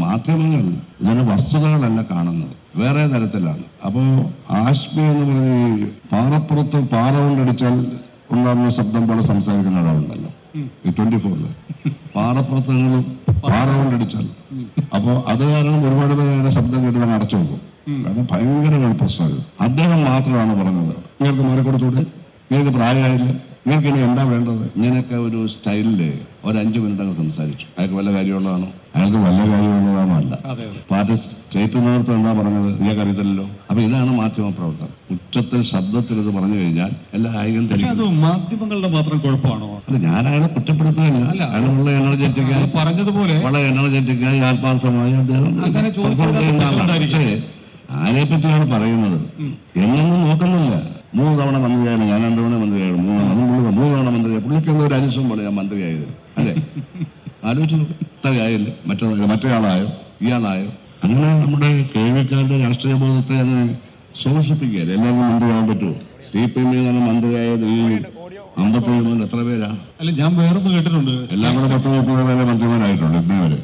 മാധ്യമങ്ങൾ ഇതിന് വസ്തുതകളല്ല കാണുന്നത്, വേറെ തരത്തിലാണ്. അപ്പോൾ ആശ്മി എന്ന് പറഞ്ഞ് പാറപ്പുറത്ത് പാറ കൊണ്ടടിച്ചാൽ ഉണ്ടാകുന്ന ശബ്ദം പോലെ സംസാരിക്കുന്ന ഒരാളുണ്ടല്ലോ ഈ 24-ല്. പാറപ്പുറത്ത് നിങ്ങൾ പാറ കൊണ്ടടിച്ചാൽ, അപ്പോൾ അത് കാരണം ഒരുപാട് പേരുടെ ശബ്ദം കേട്ട് തന്നെ അടച്ചു നോക്കും. കാരണം ഭയങ്കര പ്രശ്നമാണ്. അദ്ദേഹം മാത്രമാണ് പറഞ്ഞത് നിങ്ങൾക്ക് മാറിക്കൊടുത്തൂടെ, നിങ്ങൾക്ക് പ്രായമായില്ല, നിങ്ങൾക്ക് ഇനി എന്താ വേണ്ടത്, ഇങ്ങനെയൊക്കെ ഒരു സ്റ്റൈലില് ഒരു 5 മിനിറ്റ് അങ്ങ് സംസാരിച്ചു. അയാൾക്ക് വല്ല കാര്യമുള്ളതാണോ? അയാൾക്ക് വല്ല കാര്യമുള്ളതാണോ? അല്ല. പാർട്ടി സ്റ്റേറ്റ് നേതൃത്വം എന്താ പറഞ്ഞത് നിങ്ങൾക്ക് അറിയത്തില്ലല്ലോ. അപ്പൊ ഇതാണ് മാധ്യമ പ്രവർത്തനം. ഉച്ചത്തിൽ ശബ്ദത്തിൽ ഇത് പറഞ്ഞു കഴിഞ്ഞാൽ എല്ലാ ആയിരം മാധ്യമങ്ങളുടെ മാത്രം കുഴപ്പമാണോ? അല്ല, ഞാൻ അയാളെ കുറ്റപ്പെടുത്തുകയല്ല. അതിനുള്ള എനർജറ്റിക്കായി പറഞ്ഞതുപോലെ വളരെ എനർജറ്റിക്കായി ആത്മാർത്ഥമായി അദ്ദേഹം പക്ഷേ ആരെപ്പറ്റിയാണ് പറയുന്നത് എന്നൊന്നും നോക്കുന്നില്ല. 3 തവണ മന്ത്രിയായാലും ഞാൻ 2 തവണ മന്ത്രിയായാലും 3 തവണ മന്ത്രിയായി പുള്ളിക്കൊന്നും ഒരു അനുസവം പോലെ ഞാൻ മന്ത്രിയായത് അല്ലേ? ആലോചിച്ചു ഇത്രയായില്ലേ? മറ്റേയാളായോ ഇയാളായോ? അങ്ങനെ നമ്മുടെ കേൾവിക്കാരുടെ രാഷ്ട്രീയ ബോധത്തെ അങ്ങ് ശോഷിപ്പിക്കുകയല്ലേ. എല്ലാവർക്കും മന്ത്രിയാകാൻ പറ്റുമോ? CPM മന്ത്രിയായത് ഈ 57 എത്ര പേരാ? അല്ല, ഞാൻ വേറൊന്നും കേട്ടിട്ടുണ്ട്, എല്ലാം കൂടെ 10-30 പേരെ മന്ത്രിമാരായിട്ടുണ്ട് ഇന്നേ വരെ.